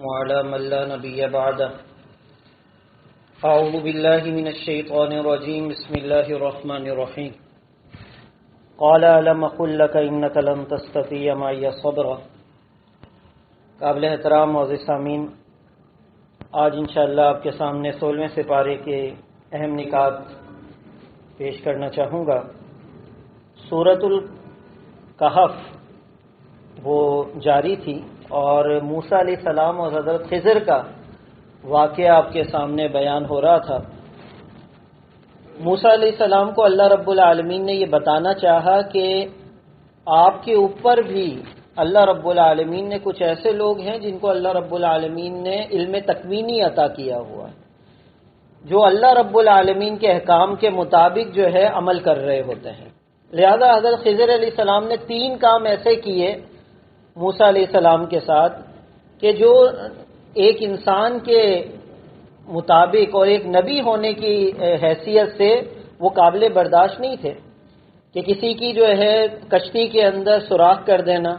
وعلى من لا نبي بعده أعوذ بالله من الشيطان الرجيم بسم الله الرحمن الرحيم قال ألم أقل لك إنك لن تستطيع معي صبرا۔ قابل احترام معزز سامعین، آج انشاءاللہ آپ کے سامنے 16ویں سپارے کے اہم نکات پیش کرنا چاہوں گا۔ سورۃ الکہف وہ جاری تھی اور موسیٰ علیہ السلام اور حضرت خضر کا واقعہ آپ کے سامنے بیان ہو رہا تھا۔ موسیٰ علیہ السلام کو اللہ رب العالمین نے یہ بتانا چاہا کہ آپ کے اوپر بھی اللہ رب العالمین نے کچھ ایسے لوگ ہیں جن کو اللہ رب العالمین نے علم تکوینی عطا کیا ہوا ہے، جو اللہ رب العالمین کے احکام کے مطابق جو ہے عمل کر رہے ہوتے ہیں۔ لہذا حضرت خضر علیہ السلام نے 3 کام ایسے کیے موسیٰ علیہ السلام کے ساتھ کہ جو ایک انسان کے مطابق اور ایک نبی ہونے کی حیثیت سے وہ قابل برداشت نہیں تھے، کہ کسی کی جو ہے کشتی کے اندر سوراخ کر دینا،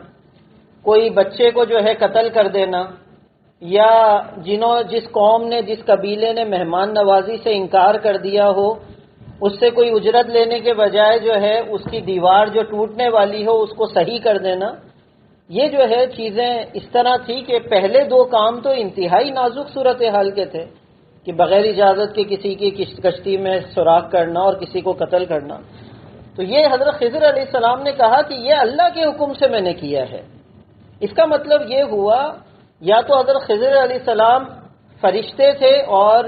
کوئی بچے کو جو ہے قتل کر دینا، یا جس قوم نے جس قبیلے نے مہمان نوازی سے انکار کر دیا ہو اس سے کوئی اجرت لینے کے بجائے جو ہے اس کی دیوار جو ٹوٹنے والی ہو اس کو صحیح کر دینا۔ یہ جو ہے چیزیں اس طرح تھی کہ پہلے 2 کام تو انتہائی نازک صورتحال کے تھے، کہ بغیر اجازت کے کسی کی کشتی میں سوراخ کرنا اور کسی کو قتل کرنا۔ تو یہ حضرت خضر علیہ السلام نے کہا کہ یہ اللہ کے حکم سے میں نے کیا ہے۔ اس کا مطلب یہ ہوا یا تو حضرت خضر علیہ السلام فرشتے تھے اور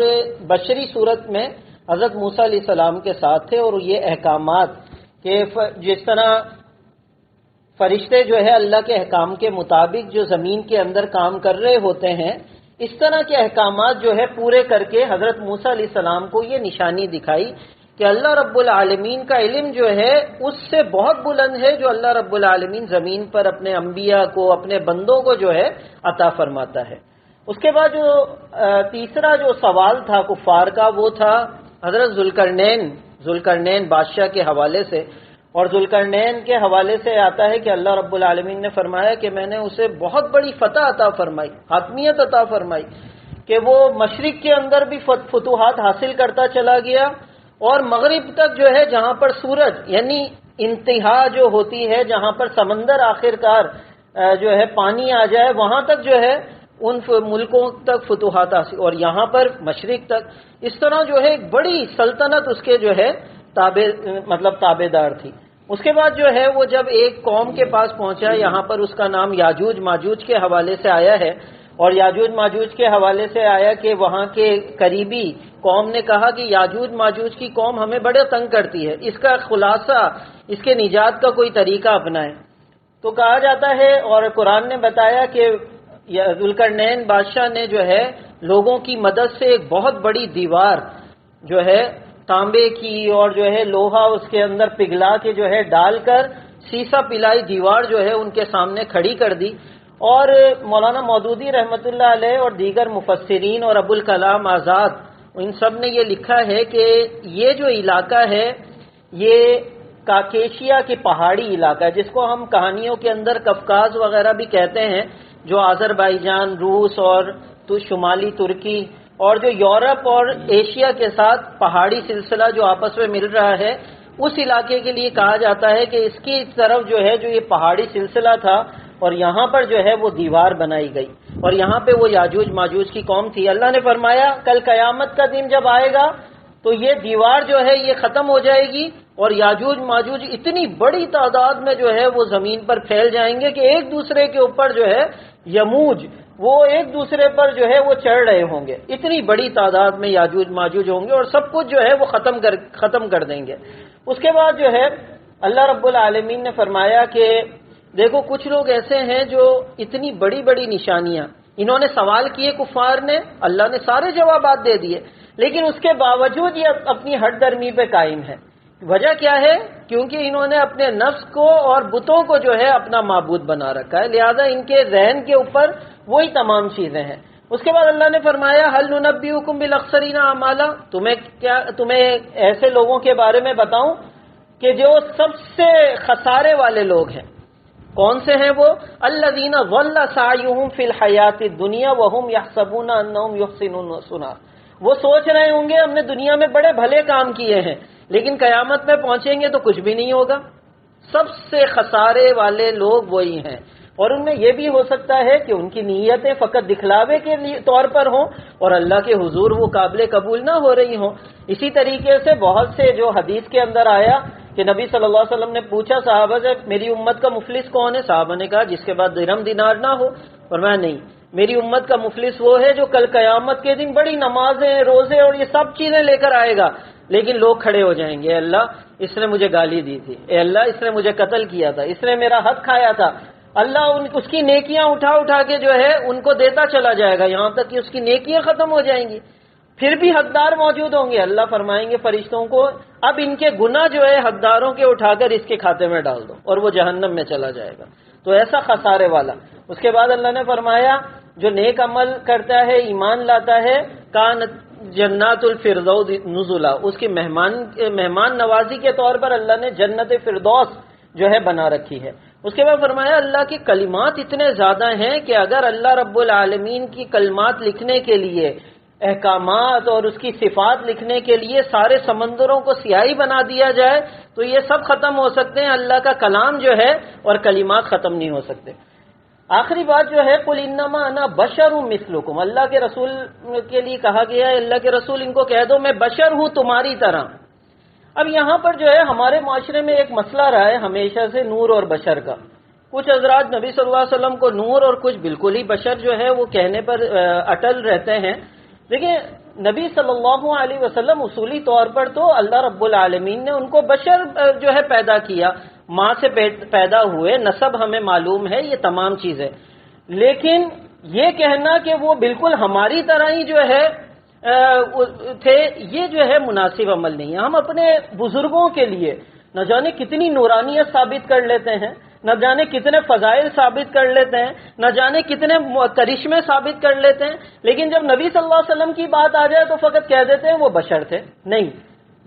بشری صورت میں حضرت موسیٰ علیہ السلام کے ساتھ تھے، اور یہ احکامات کہ جس طرح فرشتے جو ہے اللہ کے احکام کے مطابق جو زمین کے اندر کام کر رہے ہوتے ہیں، اس طرح کے احکامات جو ہے پورے کر کے حضرت موسیٰ علیہ السلام کو یہ نشانی دکھائی کہ اللہ رب العالمین کا علم جو ہے اس سے بہت بلند ہے جو اللہ رب العالمین زمین پر اپنے انبیاء کو، اپنے بندوں کو جو ہے عطا فرماتا ہے۔ اس کے بعد جو تیسرا جو سوال تھا کفار کا وہ تھا حضرت ذوالقرنین بادشاہ کے حوالے سے، اور ذوالقرنین کے حوالے سے آتا ہے کہ اللہ رب العالمین نے فرمایا کہ میں نے اسے بہت بڑی فتح عطا فرمائی، حاکمیت عطا فرمائی، کہ وہ مشرق کے اندر بھی فتوحات حاصل کرتا چلا گیا اور مغرب تک جو ہے جہاں پر سورج یعنی انتہا جو ہوتی ہے، جہاں پر سمندر آخرکار جو ہے پانی آ جائے وہاں تک جو ہے ان ملکوں تک فتوحات حاصل، اور یہاں پر مشرق تک۔ اس طرح جو ہے ایک بڑی سلطنت اس کے جو ہے تابع دار تھی۔ اس کے بعد جو ہے وہ جب ایک قوم کے پاس پہنچا، یہاں پر اس کا نام یاجوج ماجوج کے حوالے سے آیا ہے، اور یاجوج ماجوج کے حوالے سے آیا کہ وہاں کے قریبی قوم نے کہا کہ یاجوج ماجوج کی قوم ہمیں بڑے تنگ کرتی ہے، اس کا خلاصہ، اس کے نجات کا کوئی طریقہ اپنائیں۔ تو کہا جاتا ہے اور قرآن نے بتایا کہ ذوالقرنین بادشاہ نے جو ہے لوگوں کی مدد سے ایک بہت بڑی دیوار جو ہے تانبے کی اور جو ہے لوہا اس کے اندر پگھلا کے جو ہے ڈال کر سیسا پلائی دیوار جو ہے ان کے سامنے کھڑی کر دی۔ اور مولانا مودودی رحمۃ اللہ علیہ اور دیگر مفسرین اور ابوالکلام آزاد ان سب نے یہ لکھا ہے کہ یہ جو علاقہ ہے یہ کاکیشیا کے پہاڑی علاقہ ہے، جس کو ہم کہانیوں کے اندر کفکاز وغیرہ بھی کہتے ہیں، جو آذربائیجان، روس اور شمالی ترکی اور جو یورپ اور ایشیا کے ساتھ پہاڑی سلسلہ جو آپس میں مل رہا ہے، اس علاقے کے لیے کہا جاتا ہے کہ اس کی طرف جو ہے جو یہ پہاڑی سلسلہ تھا اور یہاں پر جو ہے وہ دیوار بنائی گئی، اور یہاں پہ وہ یاجوج ماجوج کی قوم تھی۔ اللہ نے فرمایا کل قیامت کا دن جب آئے گا تو یہ دیوار جو ہے یہ ختم ہو جائے گی، اور یاجوج ماجوج اتنی بڑی تعداد میں جو ہے وہ زمین پر پھیل جائیں گے کہ ایک دوسرے کے اوپر جو ہے یموج وہ ایک دوسرے پر جو ہے وہ چڑھ رہے ہوں گے، اتنی بڑی تعداد میں یاجوج ماجوج ہوں گے اور سب کچھ جو ہے وہ ختم کر دیں گے۔ اس کے بعد جو ہے اللہ رب العالمین نے فرمایا کہ دیکھو کچھ لوگ ایسے ہیں جو اتنی بڑی بڑی نشانیاں انہوں نے سوال کیے کفار نے، اللہ نے سارے جوابات دے دیے، لیکن اس کے باوجود یہ اپنی ہٹ درمی پہ قائم ہے۔ وجہ کیا ہے؟ کیونکہ انہوں نے اپنے نفس کو اور بتوں کو جو ہے اپنا معبود بنا رکھا ہے، لہذا ان کے ذہن کے اوپر وہی تمام چیزیں ہیں۔ اس کے بعد اللہ نے فرمایا هل ننبئکم بالاخسرین اعمالا، تمہیں ایسے لوگوں کے بارے میں بتاؤں کہ جو سب سے خسارے والے لوگ ہیں، کون سے ہیں وہ؟ الذین ضل سعیہم فی الحیات الدنیا وہم یحسبون انہم یحسنون صنعا، وہ سوچ رہے ہوں گے ہم نے دنیا میں بڑے بھلے کام کیے ہیں، لیکن قیامت میں پہنچیں گے تو کچھ بھی نہیں ہوگا۔ سب سے خسارے والے لوگ وہی ہیں، اور ان میں یہ بھی ہو سکتا ہے کہ ان کی نیتیں فقط دکھلاوے کے طور پر ہوں اور اللہ کے حضور وہ قابل قبول نہ ہو رہی ہوں۔ اسی طریقے سے بہت سے جو حدیث کے اندر آیا کہ نبی صلی اللہ علیہ وسلم نے پوچھا صحابہ سے میری امت کا مفلس کون ہے؟ صحابہ نے کہا جس کے بعد درہم دینار نہ ہو۔ فرمایا نہیں، میری امت کا مفلس وہ ہے جو کل قیامت کے دن بڑی نمازیں، روزے اور یہ سب چیزیں لے کر آئے گا، لیکن لوگ کھڑے ہو جائیں گے، اے اللہ اس نے مجھے گالی دی تھی، اے اللہ اس نے مجھے قتل کیا تھا، اس نے میرا حق کھایا تھا، اللہ اس کی نیکیاں اٹھا اٹھا کے جو ہے ان کو دیتا چلا جائے گا یہاں تک کہ اس کی نیکیاں ختم ہو جائیں گی، پھر بھی حقدار موجود ہوں گے۔ اللہ فرمائیں گے فرشتوں کو اب ان کے گناہ جو ہے حقداروں کے اٹھا کر اس کے کھاتے میں ڈال دو، اور وہ جہنم میں چلا جائے گا۔ تو ایسا خسارے والا۔ اس کے بعد اللہ نے فرمایا جو نیک عمل کرتا ہے، ایمان لاتا ہے، کان جنات الفردوس نزلا، اس کی مہمان نوازی کے طور پر اللہ نے جنت فردوس جو ہے بنا رکھی ہے۔ اس کے بعد فرمایا اللہ کے کلمات اتنے زیادہ ہیں کہ اگر اللہ رب العالمین کی کلمات لکھنے کے لیے، احکامات اور اس کی صفات لکھنے کے لیے سارے سمندروں کو سیاہی بنا دیا جائے تو یہ سب ختم ہو سکتے ہیں، اللہ کا کلام جو ہے اور کلمات ختم نہیں ہو سکتے۔ آخری بات جو ہے قل انما انا بشر مثلکم، اللہ کے رسول کے لیے کہا گیا ہے اللہ کے رسول ان کو کہہ دو میں بشر ہوں تمہاری طرح۔ اب یہاں پر جو ہے ہمارے معاشرے میں ایک مسئلہ رہا ہے ہمیشہ سے نور اور بشر کا۔ کچھ حضرات نبی صلی اللہ علیہ وسلم کو نور اور کچھ بالکل ہی بشر جو ہے وہ کہنے پر اٹل رہتے ہیں۔ دیکھیں نبی صلی اللہ علیہ وسلم اصولی طور پر تو اللہ رب العالمین نے ان کو بشر جو ہے پیدا کیا، ماں سے پیدا ہوئے، نسب ہمیں معلوم ہے، یہ تمام چیزیں، لیکن یہ کہنا کہ وہ بالکل ہماری طرح ہی جو ہے تھے، یہ جو ہے مناسب عمل نہیں ہے۔ ہم اپنے بزرگوں کے لیے نہ جانے کتنی نورانیت ثابت کر لیتے ہیں، نہ جانے کتنے فضائل ثابت کر لیتے ہیں، نہ جانے کتنے کرشمے ثابت کر لیتے ہیں، لیکن جب نبی صلی اللہ علیہ وسلم کی بات آ جائے تو فقط کہہ دیتے ہیں وہ بشر تھے۔ نہیں،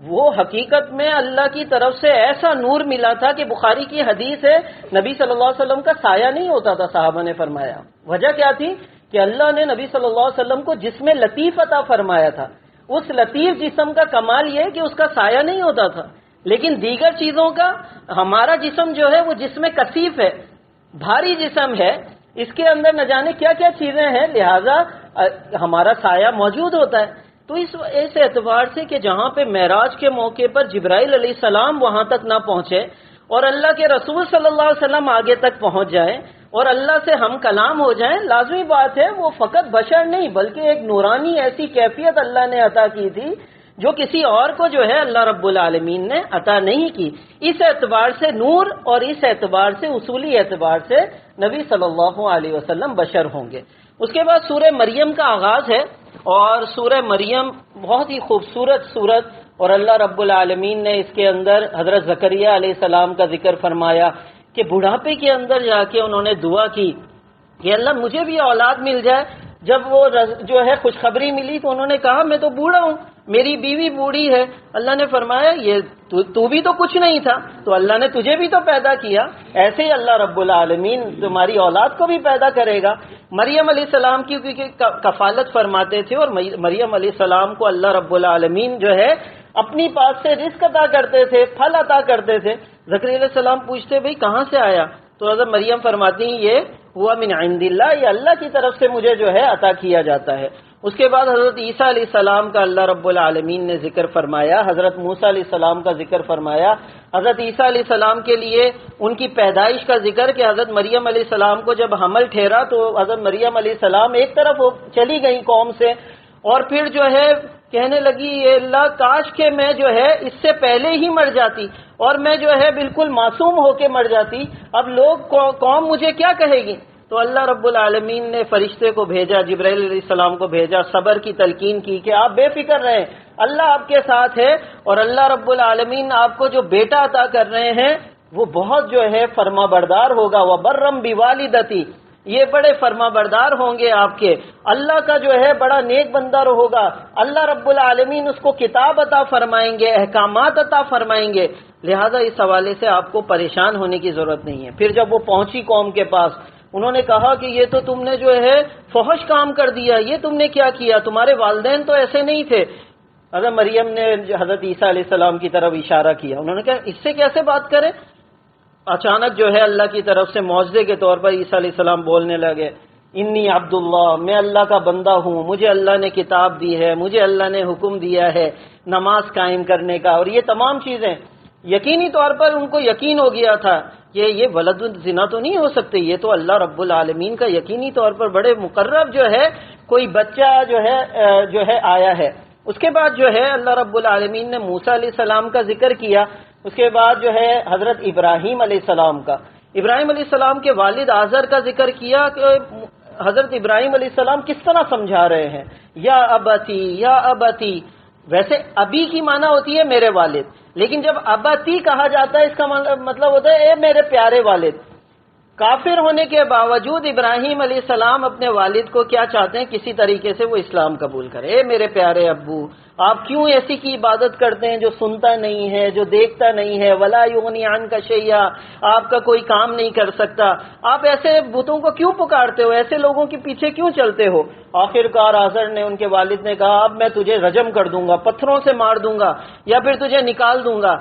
وہ حقیقت میں اللہ کی طرف سے ایسا نور ملا تھا کہ بخاری کی حدیث ہے نبی صلی اللہ علیہ وسلم کا سایہ نہیں ہوتا تھا۔ صحابہ نے فرمایا وجہ کیا تھی کہ اللہ نے نبی صلی اللہ علیہ وسلم کو جسم لطیف عطا فرمایا تھا۔ اس لطیف جسم کا کمال یہ کہ اس کا سایہ نہیں ہوتا تھا، لیکن دیگر چیزوں کا ہمارا جسم جو ہے وہ جسم کثیف ہے، بھاری جسم ہے، اس کے اندر نہ جانے کیا کیا چیزیں ہیں، لہذا ہمارا سایہ موجود ہوتا ہے۔ تو اس اعتبار سے کہ جہاں پہ معراج کے موقع پر جبرائیل علیہ السلام وہاں تک نہ پہنچے اور اللہ کے رسول صلی اللہ علیہ وسلم آگے تک پہنچ جائیں اور اللہ سے ہم کلام ہو جائیں، لازمی بات ہے وہ فقط بشر نہیں بلکہ ایک نورانی ایسی کیفیت اللہ نے عطا کی تھی جو کسی اور کو جو ہے اللہ رب العالمین نے عطا نہیں کی۔ اس اعتبار سے نور اور اس اعتبار سے اصولی اعتبار سے نبی صلی اللہ علیہ وسلم بشر ہوں گے۔ اس کے بعد سورہ مریم کا آغاز ہے اور سورہ مریم بہت ہی خوبصورت سورت، اور اللہ رب العالمین نے اس کے اندر حضرت زکریہ علیہ السلام کا ذکر فرمایا کہ بڑھاپے کے اندر جا کے انہوں نے دعا کی کہ اللہ مجھے بھی اولاد مل جائے۔ جب وہ جو ہے خوشخبری ملی تو انہوں نے کہا میں تو بوڑھا ہوں، میری بیوی بوڑھی ہے۔ اللہ نے فرمایا یہ تو بھی تو کچھ نہیں تھا، تو اللہ نے تجھے بھی تو پیدا کیا، ایسے ہی اللہ رب العالمین تمہاری اولاد کو بھی پیدا کرے گا۔ مریم علیہ السلام کی کیونکہ کفالت فرماتے تھے اور مریم علیہ السلام کو اللہ رب العالمین جو ہے اپنی پاس سے رزق عطا کرتے تھے، پھل عطا کرتے تھے۔ زکریا علیہ السلام پوچھتے بھئی کہاں سے آیا؟ تو حضرت مریم فرماتی ہیں یہ ہوا من عند اللہ، یہ اللہ کی طرف سے مجھے جو ہے عطا کیا جاتا ہے۔ اس کے بعد حضرت عیسیٰ علیہ السلام کا اللہ رب العالمین نے ذکر فرمایا، حضرت موسیٰ علیہ السلام کا ذکر فرمایا، حضرت عیسیٰ علیہ السلام کے لیے ان کی پیدائش کا ذکر کہ حضرت مریم علیہ السلام کو جب حمل ٹھہرا تو حضرت مریم علیہ السلام ایک طرف چلی گئی قوم سے اور پھر جو ہے کہنے لگی اے اللہ کاش کہ میں جو ہے اس سے پہلے ہی مر جاتی اور میں جو ہے بالکل معصوم ہو کے مر جاتی، اب لوگ قوم مجھے کیا کہے گی؟ تو اللہ رب العالمین نے فرشتے کو بھیجا، جبرائیل علیہ السلام کو بھیجا، صبر کی تلقین کی کہ آپ بے فکر رہیں، اللہ آپ کے ساتھ ہے اور اللہ رب العالمین آپ کو جو بیٹا عطا کر رہے ہیں وہ بہت جو ہے فرما بردار ہوگا۔ وَبَرًّا بِوَالِدَتِي، یہ بڑے فرما بردار ہوں گے آپ کے، اللہ کا جو ہے بڑا نیک بندہ ہوگا، اللہ رب العالمین اس کو کتاب عطا فرمائیں گے، احکامات عطا فرمائیں گے، لہذا اس حوالے سے آپ کو پریشان ہونے کی ضرورت نہیں ہے۔ پھر جب وہ پہنچی قوم کے پاس، انہوں نے کہا کہ یہ تو تم نے جو ہے فحش کام کر دیا، یہ تم نے کیا کیا، تمہارے والدین تو ایسے نہیں تھے۔ حضرت مریم نے حضرت عیسیٰ علیہ السلام کی طرف اشارہ کیا، انہوں نے کہا اس سے کیسے بات کریں؟ اچانک جو ہے اللہ کی طرف سے معجزے کے طور پر عیسیٰ علیہ السلام بولنے لگے، انی عبداللہ، میں اللہ کا بندہ ہوں، مجھے اللہ نے کتاب دی ہے، مجھے اللہ نے حکم دیا ہے نماز قائم کرنے کا، اور یہ تمام چیزیں یقینی طور پر ان کو یقین ہو گیا تھا کہ یہ ولد الزنا تو نہیں ہو سکتے، یہ تو اللہ رب العالمین کا یقینی طور پر بڑے مقرب جو ہے کوئی بچہ جو ہے آیا ہے۔ اس کے بعد جو ہے اللہ رب العالمین نے موسیٰ علیہ السلام کا ذکر کیا، اس کے بعد جو ہے حضرت ابراہیم علیہ السلام کا، ابراہیم علیہ السلام کے والد آزر کا ذکر کیا کہ حضرت ابراہیم علیہ السلام کس طرح سمجھا رہے ہیں، یا ابتی یا ابتی۔ ویسے ابی کی معنی ہوتی ہے میرے والد، لیکن جب ابتی کہا جاتا ہے اس کا مطلب ہوتا ہے اے میرے پیارے والد۔ کافر ہونے کے باوجود ابراہیم علیہ السلام اپنے والد کو کیا چاہتے ہیں، کسی طریقے سے وہ اسلام قبول کرے۔ اے میرے پیارے ابو، آپ کیوں ایسی کی عبادت کرتے ہیں جو سنتا نہیں ہے، جو دیکھتا نہیں ہے، ولا یغنی عنک شیئا، آپ کا کوئی کام نہیں کر سکتا، آپ ایسے بتوں کو کیوں پکارتے ہو، ایسے لوگوں کے پیچھے کیوں چلتے ہو؟ آخر کار آزر نے، ان کے والد نے کہا اب میں تجھے رجم کر دوں گا، پتھروں سے مار دوں گا یا پھر تجھے نکال دوں گا۔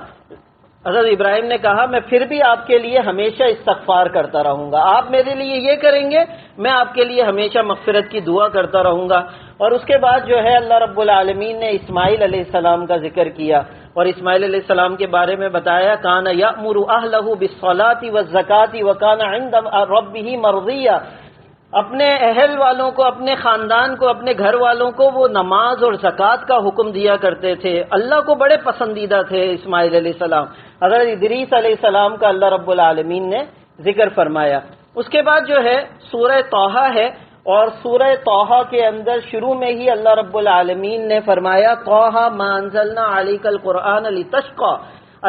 حضرت ابراہیم نے کہا میں پھر بھی آپ کے لیے ہمیشہ استغفار کرتا رہوں گا، آپ میرے لیے یہ کریں گے میں آپ کے لیے ہمیشہ مغفرت کی دعا کرتا رہوں گا۔ اور اس کے بعد جو ہے اللہ رب العالمین نے اسماعیل علیہ السلام کا ذکر کیا، اور اسماعیل علیہ السلام کے بارے میں بتایا کان یأمر اہلہ بالصلاۃ والزکاۃ وکان عند ربہ مرضیہ، اپنے اہل والوں کو، اپنے خاندان کو، اپنے گھر والوں کو وہ نماز اور زکوٰۃ کا حکم دیا کرتے تھے، اللہ کو بڑے پسندیدہ تھے اسماعیل علیہ السلام۔ حضرت ادریس علیہ السلام کا اللہ رب العالمین نے ذکر فرمایا۔ اس کے بعد جو ہے سورہ طٰہٰ ہے، اور سورہ طٰہٰ کے اندر شروع میں ہی اللہ رب العالمین نے فرمایا طٰہٰ ما انزلنا علیک القرآن لتشقی،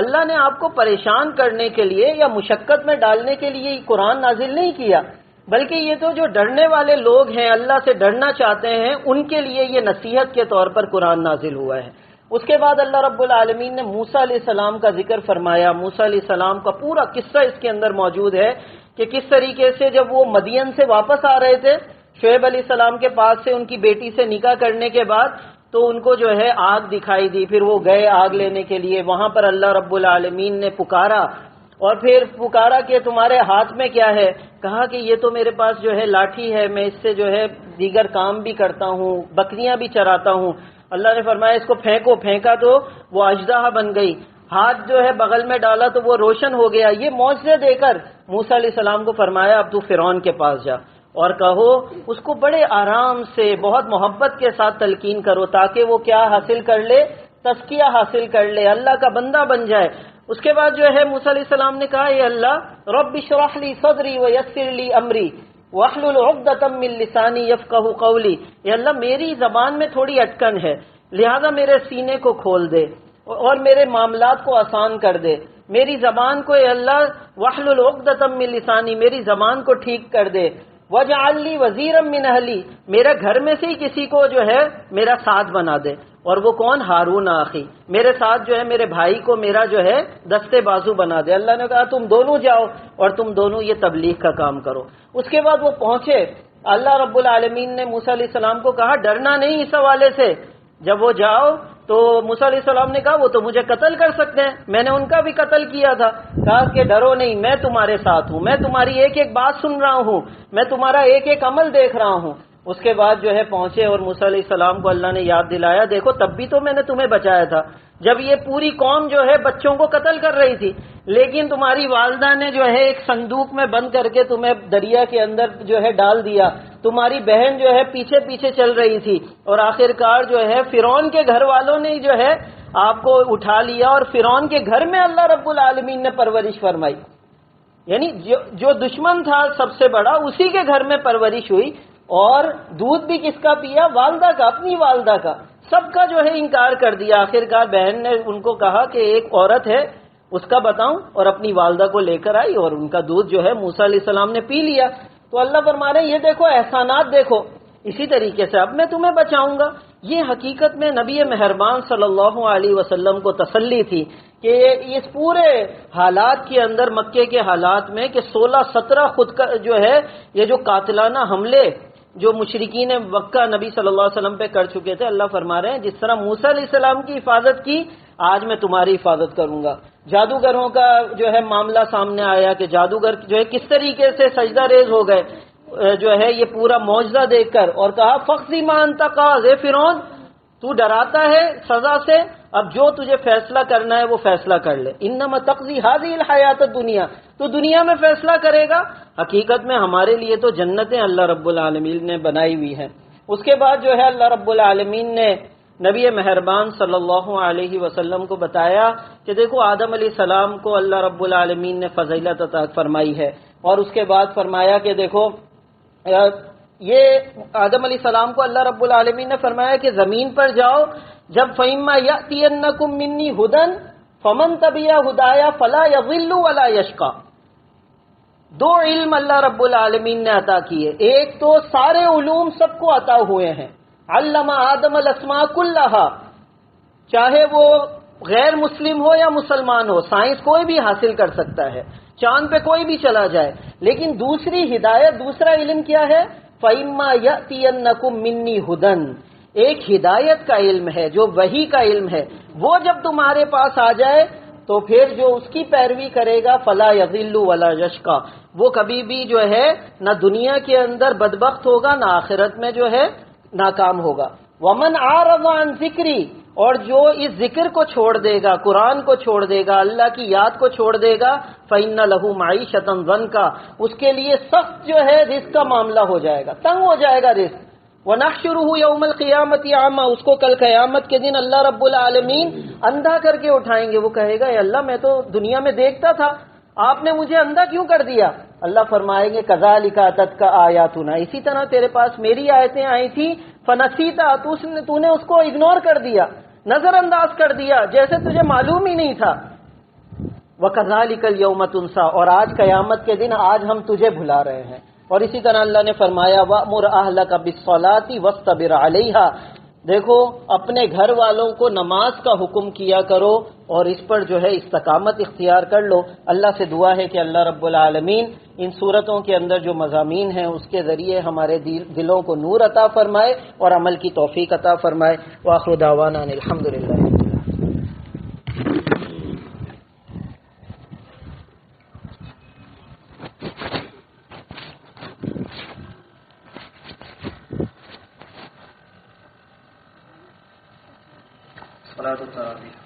اللہ نے آپ کو پریشان کرنے کے لیے یا مشقت میں ڈالنے کے لیے قرآن نازل نہیں کیا، بلکہ یہ تو جو ڈرنے والے لوگ ہیں، اللہ سے ڈرنا چاہتے ہیں، ان کے لیے یہ نصیحت کے طور پر قرآن نازل ہوا ہے۔ اس کے بعد اللہ رب العالمین نے موسیٰ علیہ السلام کا ذکر فرمایا۔ موسیٰ علیہ السلام کا پورا قصہ اس کے اندر موجود ہے کہ کس طریقے سے جب وہ مدین سے واپس آ رہے تھے، شعیب علیہ السلام کے پاس سے ان کی بیٹی سے نکاح کرنے کے بعد تو ان کو جو ہے آگ دکھائی دی، پھر وہ گئے آگ لینے کے لیے، وہاں پر اللہ رب العالمین نے پکارا، اور پھر پکارا کہ تمہارے ہاتھ میں کیا ہے؟ کہا کہ یہ تو میرے پاس جو ہے لاٹھی ہے، میں اس سے جو ہے دیگر کام بھی کرتا ہوں، بکریاں بھی چراتا ہوں۔ اللہ نے فرمایا اس کو پھینکو، پھینکا تو وہ اژدہا بن گئی، ہاتھ جو ہے بغل میں ڈالا تو وہ روشن ہو گیا۔ یہ معجزے دے کر موسیٰ علیہ السلام کو فرمایا اب تو فرعون کے پاس جا اور کہو، اس کو بڑے آرام سے بہت محبت کے ساتھ تلقین کرو تاکہ وہ کیا حاصل کر لے؟ تزکیہ حاصل کر لے، اللہ کا بندہ بن جائے۔ اس کے بعد جو ہے موسیٰ علیہ السلام نے کہا اے اللہ رب اشرح لی صدری ویسر لی امری واحلل عقدۃ من لسانی یفقہوا قولی، اے اللہ میری زبان میں تھوڑی اٹکن ہے، لہذا میرے سینے کو کھول دے اور میرے معاملات کو آسان کر دے، میری زبان کو اے اللہ واحلل عقدۃ من لسانی، میری زبان کو ٹھیک کر دے، وجعل لی وزیرا من اہلی، میرے گھر میں سے ہی کسی کو جو ہے میرا ساتھ بنا دے، اور وہ کون؟ ہارون اخی، میرے ساتھ جو ہے میرے بھائی کو میرا جو ہے دستے بازو بنا دے۔ اللہ نے کہا تم دونوں جاؤ اور تم دونوں یہ تبلیغ کا کام کرو۔ اس کے بعد وہ پہنچے، اللہ رب العالمین نے موسیٰ علیہ السلام کو کہا ڈرنا نہیں اس حوالے سے، جب وہ جاؤ تو موسیٰ علیہ السلام نے کہا وہ تو مجھے قتل کر سکتے ہیں، میں نے ان کا بھی قتل کیا تھا۔ کہا کہ ڈرو نہیں، میں تمہارے ساتھ ہوں، میں تمہاری ایک ایک بات سن رہا ہوں، میں تمہارا ایک ایک عمل دیکھ رہا ہوں۔ اس کے بعد جو ہے پہنچے اور موسیٰ علیہ السلام کو اللہ نے یاد دلایا دیکھو تب بھی تو میں نے تمہیں بچایا تھا جب یہ پوری قوم جو ہے بچوں کو قتل کر رہی تھی، لیکن تمہاری والدہ نے جو ہے ایک صندوق میں بند کر کے تمہیں دریا کے اندر جو ہے ڈال دیا، تمہاری بہن جو ہے پیچھے پیچھے چل رہی تھی، اور آخر کار جو ہے فرعون کے گھر والوں نے جو ہے آپ کو اٹھا لیا، اور فرعون کے گھر میں اللہ رب العالمین نے پرورش فرمائی، یعنی جو دشمن تھا سب سے بڑا اسی کے گھر میں پرورش ہوئی، اور دودھ بھی کس کا پیا؟ والدہ کا، اپنی والدہ کا، سب کا جو ہے انکار کر دیا۔ آخر کار بہن نے ان کو کہا کہ ایک عورت ہے اس کا بتاؤں، اور اپنی والدہ کو لے کر آئی اور ان کا دودھ جو ہے موسیٰ علیہ السلام نے پی لیا۔ تو اللہ فرما رہے ہیں یہ دیکھو احسانات دیکھو، اسی طریقے سے اب میں تمہیں بچاؤں گا۔ یہ حقیقت میں نبی مہربان صلی اللہ علیہ وسلم کو تسلی تھی کہ اس پورے حالات کے اندر، مکے کے حالات میں، کہ 16-17 خود کا جو ہے یہ جو قاتلانہ حملے جو مشرکین مکہ نبی صلی اللہ علیہ وسلم پہ کر چکے تھے، اللہ فرما رہے ہیں جس طرح موسیٰ علیہ السلام کی حفاظت کی، آج میں تمہاری حفاظت کروں گا۔ جادوگروں کا جو ہے معاملہ سامنے آیا کہ جادوگر جو ہے کس طریقے سے سجدہ ریز ہو گئے جو ہے یہ پورا معجزہ دیکھ کر، اور کہا فَقْضِ مَا أَنْتَ قَاضٍ، اے فرعون تو ڈراتا ہے سزا سے، اب جو تجھے فیصلہ کرنا ہے وہ فیصلہ کر لے۔ انما تقضی هذه الحیات الدنیا، تو دنیا میں فیصلہ کرے گا۔ حقیقت میں ہمارے لیے تو جنتیں اللہ رب العالمین نے بنائی ہوئی ہیں۔ اس کے بعد جو ہے اللہ رب العالمین نے نبی مہربان صلی اللہ علیہ وسلم کو بتایا کہ دیکھو آدم علیہ السلام کو اللہ رب العالمین نے فضیلت عطا فرمائی ہے، اور اس کے بعد فرمایا کہ دیکھو یہ آدم علیہ السلام کو اللہ رب العالمین نے فرمایا کہ زمین پر جاؤ، جب فَإِمَّا يَأْتِيَنَّكُم مِّنِّي هُدًى فَمَن تَبِعَ هُدَايَ فَلَا يَضِلُّ وَلَا يَشْقَىٰ۔ دو علم اللہ رب العالمین نے عطا کیے، ایک تو سارے علوم سب کو عطا ہوئے ہیں، علم آدم الاسماء کلھا، چاہے وہ غیر مسلم ہو یا مسلمان ہو، سائنس کوئی بھی حاصل کر سکتا ہے، چاند پہ کوئی بھی چلا جائے، لیکن دوسری ہدایت، دوسرا علم کیا ہے؟ فَإِمَّا يَأْتِيَنَّكُم مِّنِّي هُدًى، ایک ہدایت کا علم ہے جو وحی کا علم ہے، وہ جب تمہارے پاس آ جائے تو پھر جو اس کی پیروی کرے گا فلا یضل ولا یشقی، وہ کبھی بھی جو ہے نہ دنیا کے اندر بدبخت ہوگا نہ آخرت میں جو ہے ناکام ہوگا۔ ومن اعرض عن ذکری، اور جو اس ذکر کو چھوڑ دے گا، قرآن کو چھوڑ دے گا، اللہ کی یاد کو چھوڑ دے گا، فإن له معیشۃ ضنکا، اس کے لیے سخت جو ہے رزق کا معاملہ ہو جائے گا، تنگ ہو جائے گا رزق۔ وَنَحْشُرُهُ يَوْمَ الْقِيَامَةِ أَعْمَىٰ، اس کو کل قیامت کے دن اللہ رب العالمین اندھا کر کے اٹھائیں گے۔ وہ کہے گا اے اللہ میں تو دنیا میں دیکھتا تھا، آپ نے مجھے اندھا کیوں کر دیا؟ اللہ فرمائیں گے كَذَٰلِكَ أَتَتْكَ آيَاتُنَا، اسی طرح تیرے پاس میری آیتیں آئی تھیں، فَنَسِيتَهَا، تو نے اس کو اگنور کر دیا، نظر انداز کر دیا، جیسے تجھے معلوم ہی نہیں تھا۔ وَكَذَٰلِكَ الْيَوْمَ تُنسَىٰ، اور آج قیامت کے دن آج ہم تجھے بھلا رہے ہیں۔ اور اسی طرح اللہ نے فرمایا وَأْمُرْ أَهْلَكَ بِالصَّلَاةِ وَاصْطَبِرْ عَلَيْهَا، دیکھو اپنے گھر والوں کو نماز کا حکم کیا کرو اور اس پر جو ہے استقامت اختیار کر لو۔ اللہ سے دعا ہے کہ اللہ رب العالمین ان صورتوں کے اندر جو مضامین ہیں اس کے ذریعے ہمارے دلوں کو نور عطا فرمائے اور عمل کی توفیق عطا فرمائے۔ وآخر دعوانا ان الحمدللہ۔ صلاۃ التراویح۔